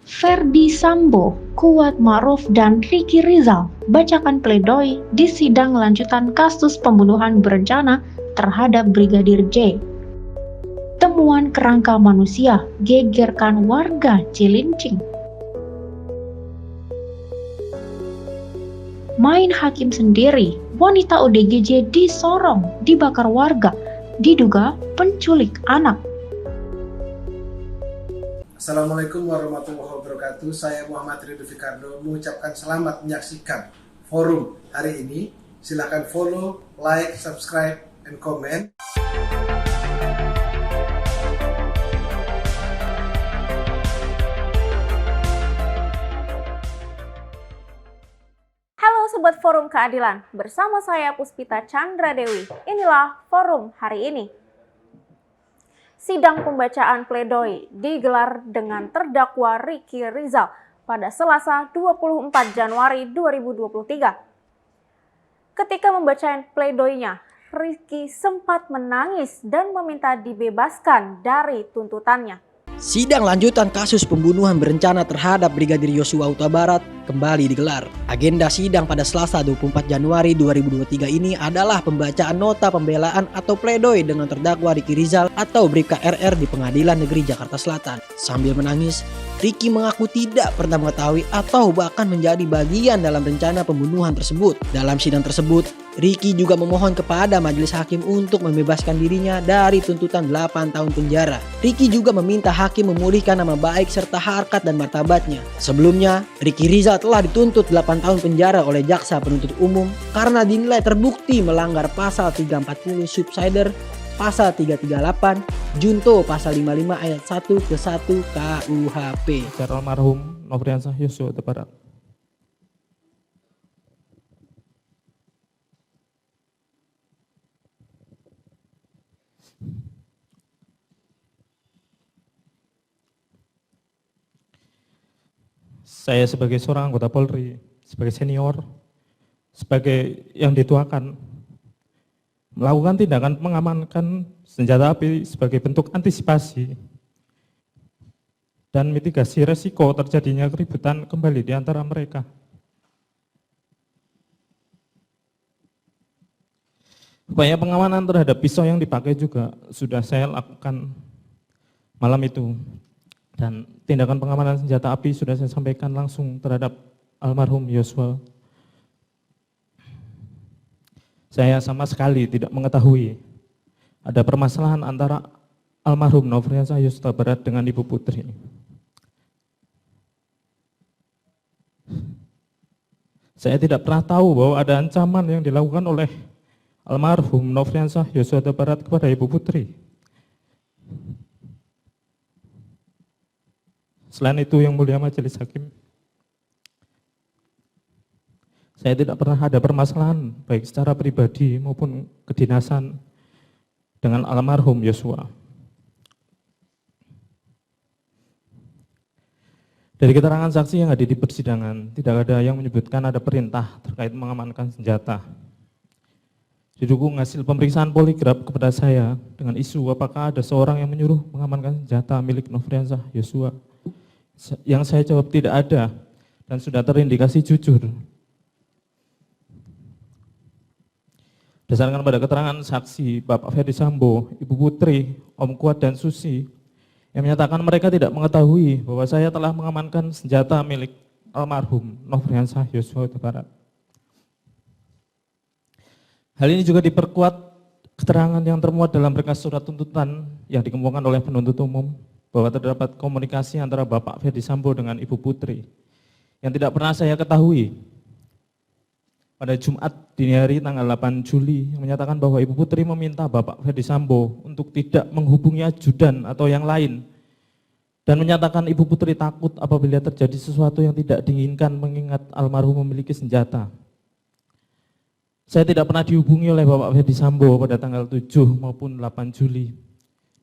Ferdi Sambo, Kuat Ma'ruf, dan Ricky Rizal bacakan pledoi di sidang lanjutan kasus pembunuhan berencana terhadap Brigadir J. Temuan kerangka manusia gegerkan warga Cilincing. Main hakim sendiri, wanita ODGJ di Sorong dibakar warga, diduga penculik anak. Assalamualaikum warahmatullahi wabarakatuh. Saya Muhammad Ridho Fikardo mengucapkan selamat menyaksikan forum hari ini. Silakan follow, like, subscribe, and comment. Halo Sobat Forum Keadilan, bersama saya Puspita Chandra Dewi. Inilah forum hari ini. Sidang pembacaan pledoi digelar dengan terdakwa Ricky Rizal pada Selasa 24 Januari 2023. Ketika membacakan pledoinya, Ricky sempat menangis dan meminta dibebaskan dari tuntutannya. Sidang lanjutan kasus pembunuhan berencana terhadap Brigadir Yosua Huta Barat kembali digelar. Agenda sidang pada Selasa 24 Januari 2023 ini adalah pembacaan nota pembelaan atau pledoi dengan terdakwa Ricky Rizal atau Bribka RR di Pengadilan Negeri Jakarta Selatan. Sambil menangis, Ricky mengaku tidak pernah mengetahui atau bahkan menjadi bagian dalam rencana pembunuhan tersebut. Dalam sidang tersebut, Ricky juga memohon kepada majelis hakim untuk membebaskan dirinya dari tuntutan 8 tahun penjara. Ricky juga meminta hakim memulihkan nama baik serta harkat dan martabatnya. Sebelumnya, Ricky Rizal telah dituntut 8 tahun penjara oleh jaksa penuntut umum karena dinilai terbukti melanggar pasal 340 subsider, pasal 338, junto pasal 55 ayat 1 ke 1 KUHP. Secara almarhum Nofriansah Yosua Huta Barat. Saya sebagai seorang anggota Polri, sebagai senior, sebagai yang dituakan, melakukan tindakan mengamankan senjata api sebagai bentuk antisipasi dan mitigasi resiko terjadinya keributan kembali di antara mereka. Upaya pengamanan terhadap pisau yang dipakai juga sudah saya lakukan malam itu. Dan tindakan pengamanan senjata api sudah saya sampaikan langsung terhadap almarhum Yosua. Saya sama sekali tidak mengetahui ada permasalahan antara almarhum Nofriansah Yosua Huta Barat dengan Ibu Putri. Saya tidak pernah tahu bahwa ada ancaman yang dilakukan oleh almarhum Nofriansah Yosua Huta Barat kepada Ibu Putri. Selain itu, yang mulia majelis hakim, saya tidak pernah ada permasalahan baik secara pribadi maupun kedinasan dengan almarhum Yosua. Dari keterangan saksi yang ada di persidangan, tidak ada yang menyebutkan ada perintah terkait mengamankan senjata. Didukung hasil pemeriksaan poligraf kepada saya dengan isu apakah ada seorang yang menyuruh mengamankan senjata milik Nofriansah Yosua. Yang saya jawab tidak ada dan sudah terindikasi jujur. Berdasarkan pada keterangan saksi Bapak Ferdi Sambo, Ibu Putri, Om Kuat dan Susi yang menyatakan mereka tidak mengetahui bahwa saya telah mengamankan senjata milik almarhum Nofriansah Yosua Huta Barat. Hal ini juga diperkuat keterangan yang termuat dalam berkas surat tuntutan yang dikemukakan oleh penuntut umum bahwa terdapat komunikasi antara Bapak Ferdi Sambo dengan Ibu Putri yang tidak pernah saya ketahui pada Jumat dini hari tanggal 8 Juli yang menyatakan bahwa Ibu Putri meminta Bapak Ferdi Sambo untuk tidak menghubungi ajudan atau yang lain dan menyatakan Ibu Putri takut apabila terjadi sesuatu yang tidak diinginkan mengingat almarhum memiliki senjata. Saya tidak pernah dihubungi oleh Bapak Ferdi Sambo pada tanggal 7 maupun 8 Juli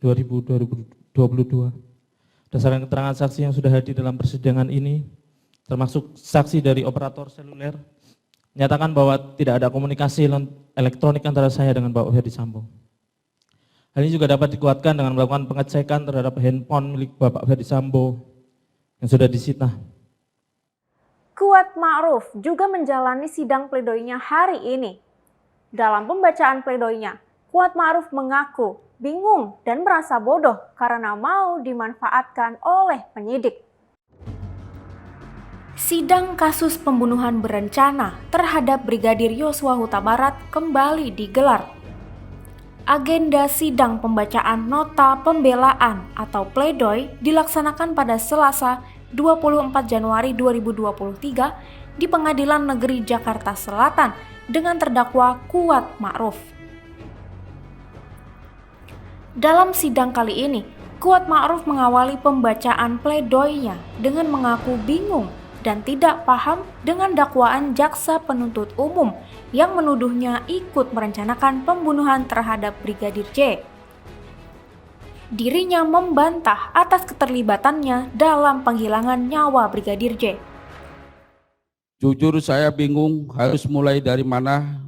2022. Berdasarkan keterangan saksi yang sudah hadir dalam persidangan ini, termasuk saksi dari operator seluler, menyatakan bahwa tidak ada komunikasi elektronik antara saya dengan Bapak Ferdi Sambo. Hal ini juga dapat dikuatkan dengan melakukan pengecekan terhadap handphone milik Bapak Ferdi Sambo yang sudah disita. Kuat Ma'ruf juga menjalani sidang pledoinya hari ini. Dalam pembacaan pledoinya, Kuat Ma'ruf mengaku bingung dan merasa bodoh karena mau dimanfaatkan oleh penyidik. Sidang kasus pembunuhan berencana terhadap Brigadir Yosua Huta Barat kembali digelar. Agenda sidang pembacaan nota pembelaan atau pledoi dilaksanakan pada Selasa 24 Januari 2023 di Pengadilan Negeri Jakarta Selatan dengan terdakwa Kuat Ma'ruf. Dalam sidang kali ini, Kuat Ma'ruf mengawali pembacaan pledoinya dengan mengaku bingung dan tidak paham dengan dakwaan jaksa penuntut umum yang menuduhnya ikut merencanakan pembunuhan terhadap Brigadir J. Dirinya membantah atas keterlibatannya dalam penghilangan nyawa Brigadir J. Jujur saya bingung harus mulai dari mana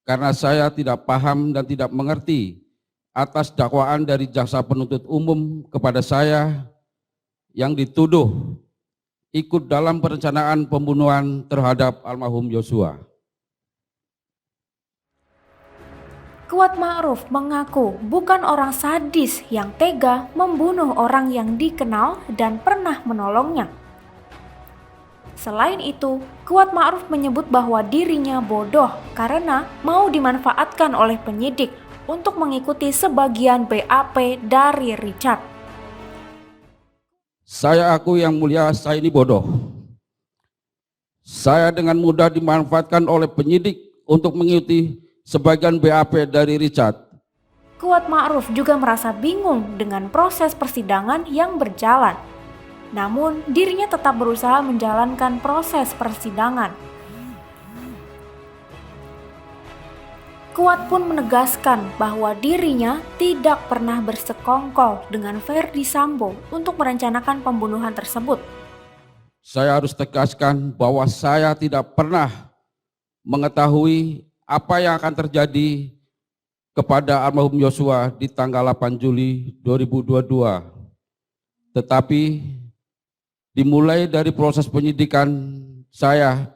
karena saya tidak paham dan tidak mengerti atas dakwaan dari jaksa penuntut umum kepada saya yang dituduh ikut dalam perencanaan pembunuhan terhadap almarhum Yosua. Kuat Ma'ruf mengaku bukan orang sadis yang tega membunuh orang yang dikenal dan pernah menolongnya. Selain itu, Kuat Ma'ruf menyebut bahwa dirinya bodoh karena mau dimanfaatkan oleh penyidik untuk mengikuti sebagian BAP dari Richard. Saya akui yang mulia, saya ini bodoh. Saya dengan mudah dimanfaatkan oleh penyidik untuk mengikuti sebagian BAP dari Richard. Kuat Ma'ruf juga merasa bingung dengan proses persidangan yang berjalan. Namun, dirinya tetap berusaha menjalankan proses persidangan. Kuat pun menegaskan bahwa dirinya tidak pernah bersekongkol dengan Ferdy Sambo untuk merencanakan pembunuhan tersebut. Saya harus tegaskan bahwa saya tidak pernah mengetahui apa yang akan terjadi kepada almarhum Yosua di tanggal 8 Juli 2022. Tetapi dimulai dari proses penyidikan saya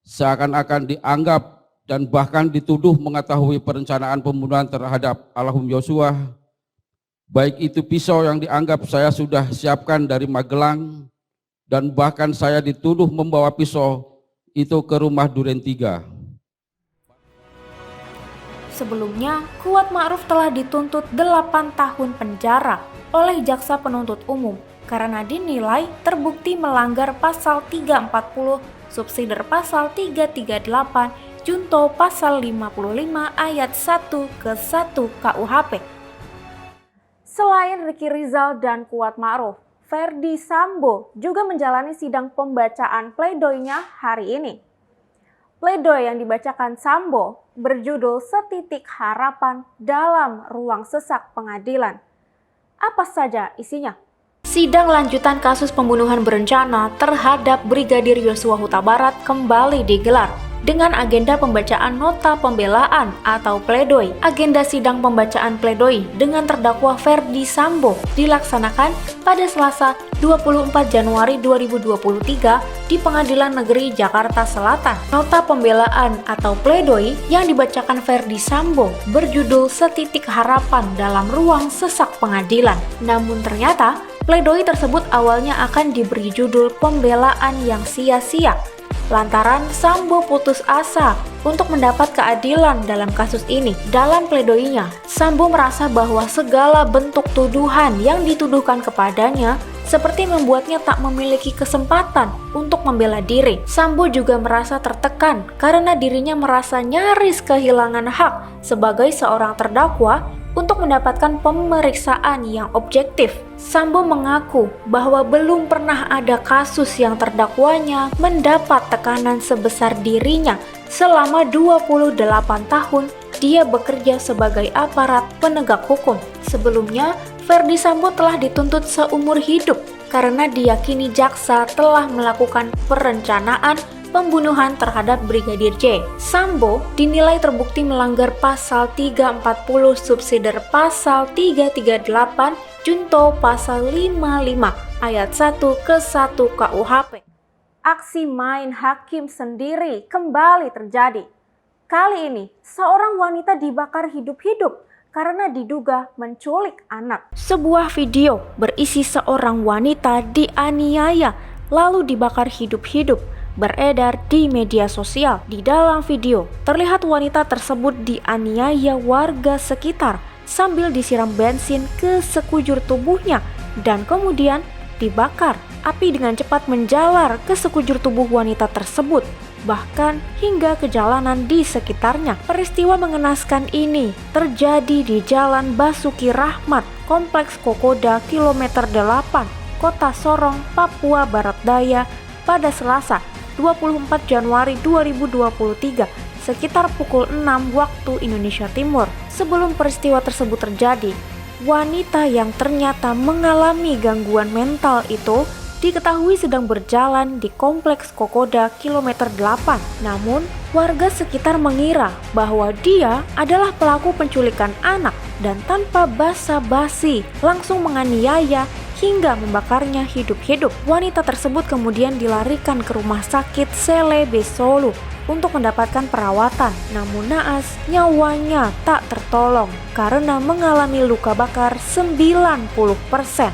seakan-akan dianggap dan bahkan dituduh mengetahui perencanaan pembunuhan terhadap almarhum Yosua, baik itu pisau yang dianggap saya sudah siapkan dari Magelang, dan bahkan saya dituduh membawa pisau itu ke rumah Duren 3. Sebelumnya, Kuat Ma'ruf telah dituntut 8 tahun penjara oleh jaksa penuntut umum karena dinilai terbukti melanggar pasal 340 subsider pasal 338 Junto pasal 55 ayat 1 ke 1 KUHP. Selain Ricky Rizal dan Kuat Ma'ruf, Ferdy Sambo juga menjalani sidang pembacaan pledoinya hari ini. Pledoi yang dibacakan Sambo berjudul Setitik Harapan dalam Ruang Sesak Pengadilan. Apa saja isinya? Sidang lanjutan kasus pembunuhan berencana terhadap Brigadir Yosua Huta Barat kembali digelar dengan agenda pembacaan nota pembelaan atau pledoi. Agenda sidang pembacaan pledoi dengan terdakwa Ferdy Sambo dilaksanakan pada Selasa 24 Januari 2023 di Pengadilan Negeri Jakarta Selatan. Nota pembelaan atau pledoi yang dibacakan Ferdy Sambo berjudul Setitik Harapan dalam Ruang Sesak Pengadilan. Namun ternyata pledoi tersebut awalnya akan diberi judul pembelaan yang sia-sia lantaran Sambo putus asa untuk mendapat keadilan dalam kasus ini. Dalam pledoinya, Sambo merasa bahwa segala bentuk tuduhan yang dituduhkan kepadanya seperti membuatnya tak memiliki kesempatan untuk membela diri. Sambo juga merasa tertekan karena dirinya merasa nyaris kehilangan hak sebagai seorang terdakwa untuk mendapatkan pemeriksaan yang objektif. Sambo mengaku bahwa belum pernah ada kasus yang terdakwanya mendapat tekanan sebesar dirinya selama 28 tahun dia bekerja sebagai aparat penegak hukum. Sebelumnya, Ferdy Sambo telah dituntut seumur hidup karena diyakini jaksa telah melakukan perencanaan pembunuhan terhadap Brigadir J. Sambo dinilai terbukti melanggar pasal 340 subsider pasal 338 Junto pasal 55 ayat 1 ke 1 KUHP. Aksi main hakim sendiri kembali terjadi. Kali ini, seorang wanita dibakar hidup-hidup karena diduga menculik anak. Sebuah video berisi seorang wanita dianiaya lalu dibakar hidup-hidup beredar di media sosial. Di dalam video, terlihat wanita tersebut dianiaya warga sekitar sambil disiram bensin ke sekujur tubuhnya dan kemudian dibakar. Api dengan cepat menjalar ke sekujur tubuh wanita tersebut, bahkan hingga ke jalanan di sekitarnya. Peristiwa mengenaskan ini terjadi di Jalan Basuki Rahmat, Kompleks Kokoda, Kilometer 8, Kota Sorong, Papua Barat Daya pada Selasa 24 Januari 2023 sekitar pukul 6 waktu Indonesia Timur. Sebelum peristiwa tersebut terjadi, wanita yang ternyata mengalami gangguan mental itu diketahui sedang berjalan di Kompleks Kokoda Kilometer 8. Namun, warga sekitar mengira bahwa dia adalah pelaku penculikan anak dan tanpa basa-basi langsung menganiaya hingga membakarnya hidup-hidup. Wanita tersebut kemudian dilarikan ke rumah sakit Selebe Solo untuk mendapatkan perawatan. Namun naas, nyawanya tak tertolong karena mengalami luka bakar 90%.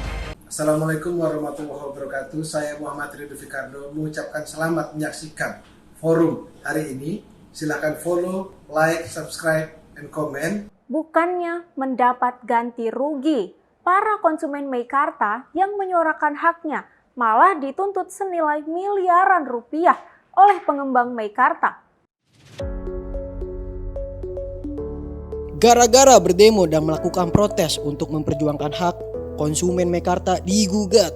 Assalamualaikum warahmatullahi wabarakatuh. Saya Muhammad Ridho Fikardo mengucapkan selamat menyaksikan forum hari ini. Silahkan follow, like, subscribe, and comment. Bukannya mendapat ganti rugi, para konsumen Meikarta yang menyuarakan haknya malah dituntut senilai miliaran rupiah oleh pengembang Meikarta. Gara-gara berdemo dan melakukan protes untuk memperjuangkan hak, konsumen Meikarta digugat.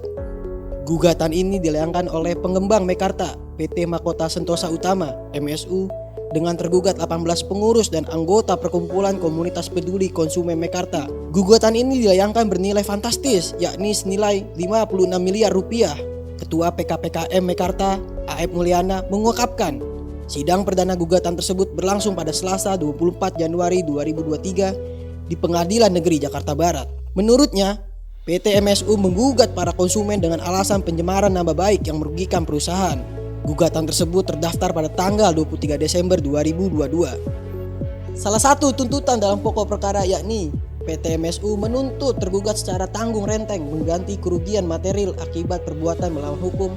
Gugatan ini dilayangkan oleh pengembang Meikarta, PT Mahkota Sentosa Utama, MSU, dengan tergugat 18 pengurus dan anggota Perkumpulan Komunitas Peduli Konsumen Meikarta. Gugatan ini dilayangkan bernilai fantastis, yakni senilai 56 miliar rupiah. Ketua PKPKM Meikarta, A.F. Mulyana, mengungkapkan, sidang perdana gugatan tersebut berlangsung pada Selasa 24 Januari 2023 di Pengadilan Negeri Jakarta Barat. Menurutnya, PT MSU menggugat para konsumen dengan alasan pencemaran nama baik yang merugikan perusahaan. Gugatan tersebut terdaftar pada tanggal 23 Desember 2022. Salah satu tuntutan dalam pokok perkara yakni PT MSU menuntut tergugat secara tanggung renteng mengganti kerugian material akibat perbuatan melawan hukum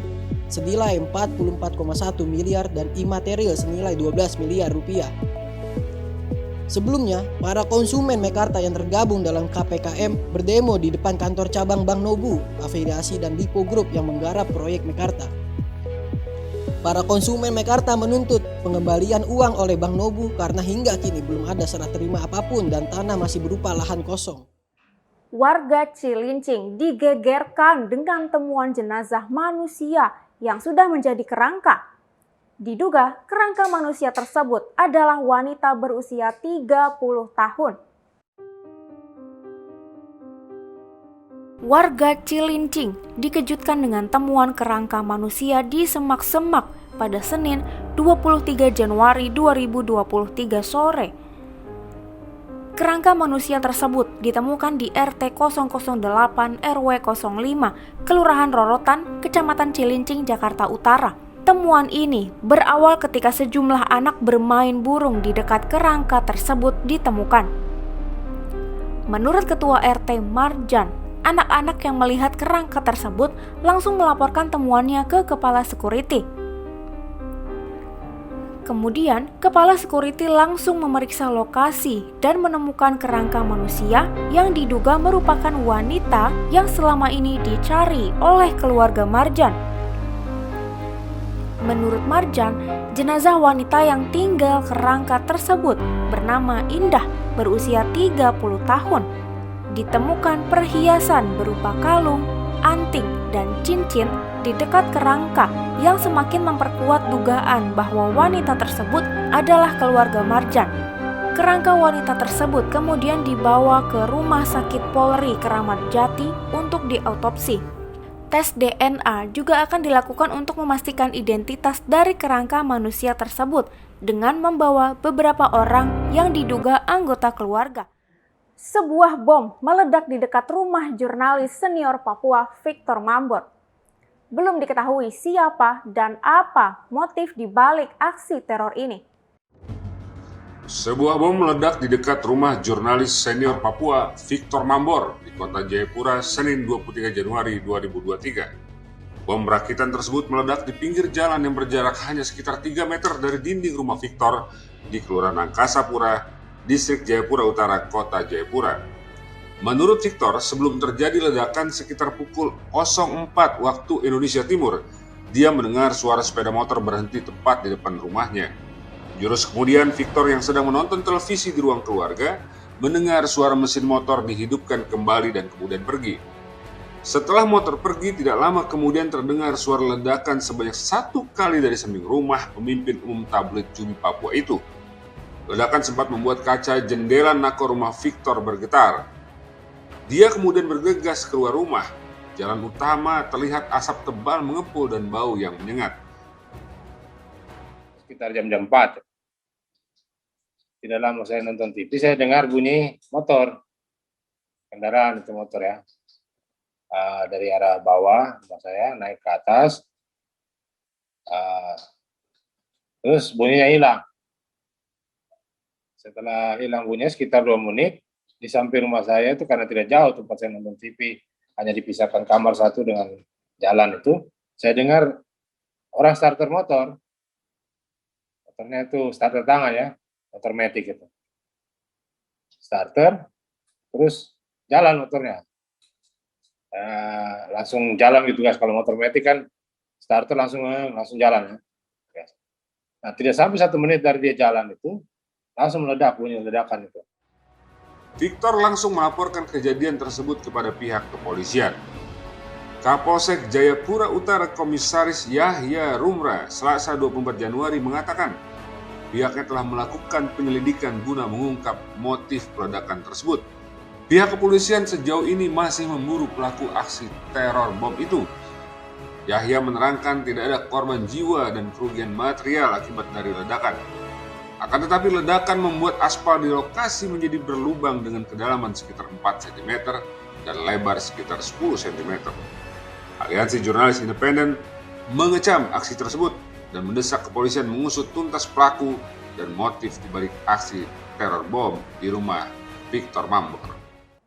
senilai 44,1 miliar dan imaterial senilai 12 miliar rupiah. Sebelumnya, para konsumen Meikarta yang tergabung dalam KPKM berdemo di depan kantor cabang Bank Nobu, afiliasi dan Lipo Group yang menggarap proyek Meikarta. Para konsumen Meikarta menuntut pengembalian uang oleh Bank Nobu karena hingga kini belum ada serah terima apapun dan tanah masih berupa lahan kosong. Warga Cilincing digegerkan dengan temuan jenazah manusia yang sudah menjadi kerangka. Diduga kerangka manusia tersebut adalah wanita berusia 30 tahun. Warga Cilincing dikejutkan dengan temuan kerangka manusia di semak-semak pada Senin 23 Januari 2023 sore. Kerangka manusia tersebut ditemukan di RT 008 RW 05, Kelurahan Rorotan, Kecamatan Cilincing, Jakarta Utara. Temuan ini berawal ketika sejumlah anak bermain burung di dekat kerangka tersebut ditemukan. Menurut Ketua RT Marjan, anak-anak yang melihat kerangka tersebut langsung melaporkan temuannya ke Kepala Security. Kemudian, Kepala Security langsung memeriksa lokasi dan menemukan kerangka manusia yang diduga merupakan wanita yang selama ini dicari oleh keluarga Marjan. Menurut Marjan, jenazah wanita yang tinggal kerangka tersebut bernama Indah, berusia 30 tahun. Ditemukan perhiasan berupa kalung, anting, dan cincin di dekat kerangka yang semakin memperkuat dugaan bahwa wanita tersebut adalah keluarga Marjan. Kerangka wanita tersebut kemudian dibawa ke Rumah Sakit Polri Kramat Jati untuk diautopsi. Tes DNA juga akan dilakukan untuk memastikan identitas dari kerangka manusia tersebut dengan membawa beberapa orang yang diduga anggota keluarga. Sebuah bom meledak di dekat rumah jurnalis senior Papua Victor Mambor. Belum diketahui siapa dan apa motif di balik aksi teror ini. Sebuah bom meledak di dekat rumah jurnalis senior Papua Victor Mambor di kota Jayapura Senin 23 Januari 2023. Bom rakitan tersebut meledak di pinggir jalan yang berjarak hanya sekitar 3 meter dari dinding rumah Victor di Kelurahan Angkasa Pura, Distrik Jayapura Utara, Kota Jayapura. Menurut Victor, sebelum terjadi ledakan sekitar pukul 04 waktu Indonesia Timur, dia mendengar suara sepeda motor berhenti tepat di depan rumahnya. Jurus kemudian, Victor yang sedang menonton televisi di ruang keluarga, mendengar suara mesin motor dihidupkan kembali dan kemudian pergi. Setelah motor pergi, tidak lama kemudian terdengar suara ledakan sebanyak 1 kali dari samping rumah pemimpin umum tabloid Jumi Papua itu. Ledakan sempat membuat kaca jendela nako rumah Victor bergetar. Dia kemudian bergegas keluar rumah. Jalan utama terlihat asap tebal mengepul dan bau yang menyengat. Sekitar jam 4. Tidak lama saya nonton TV, saya dengar bunyi motor. Kendaraan itu motor ya. Dari arah bawah, rumah saya naik ke atas. Terus bunyinya hilang. Setelah hilang bunyinya sekitar 2 menit, di samping rumah saya itu karena tidak jauh tempat saya nonton TV, hanya dipisahkan kamar satu dengan jalan itu, saya dengar orang starter motor. Motornya itu starter tangan ya, motor matic itu. Starter, terus jalan motornya. Langsung jalan gitu guys, kalau motor matic kan starter langsung jalan ya. Nah, tidak sampai 1 menit dari dia jalan itu, langsung meledak, bunyi ledakan itu. Victor langsung melaporkan kejadian tersebut kepada pihak kepolisian. Kapolsek Jayapura Utara Komisaris Yahya Rumra Selasa 24 Januari mengatakan pihaknya telah melakukan penyelidikan guna mengungkap motif peledakan tersebut. Pihak kepolisian sejauh ini masih memburu pelaku aksi teror bom itu. Yahya menerangkan tidak ada korban jiwa dan kerugian material akibat dari ledakan. Akan tetapi ledakan membuat aspal di lokasi menjadi berlubang dengan kedalaman sekitar 4 cm dan lebar sekitar 10 cm. Aliansi Jurnalis Independen mengecam aksi tersebut dan mendesak kepolisian mengusut tuntas pelaku dan motif dibalik aksi teror bom di rumah Victor Mambor.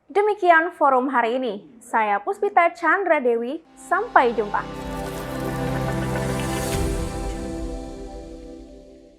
Demikian forum hari ini. Saya Puspita Chandra Dewi, sampai jumpa.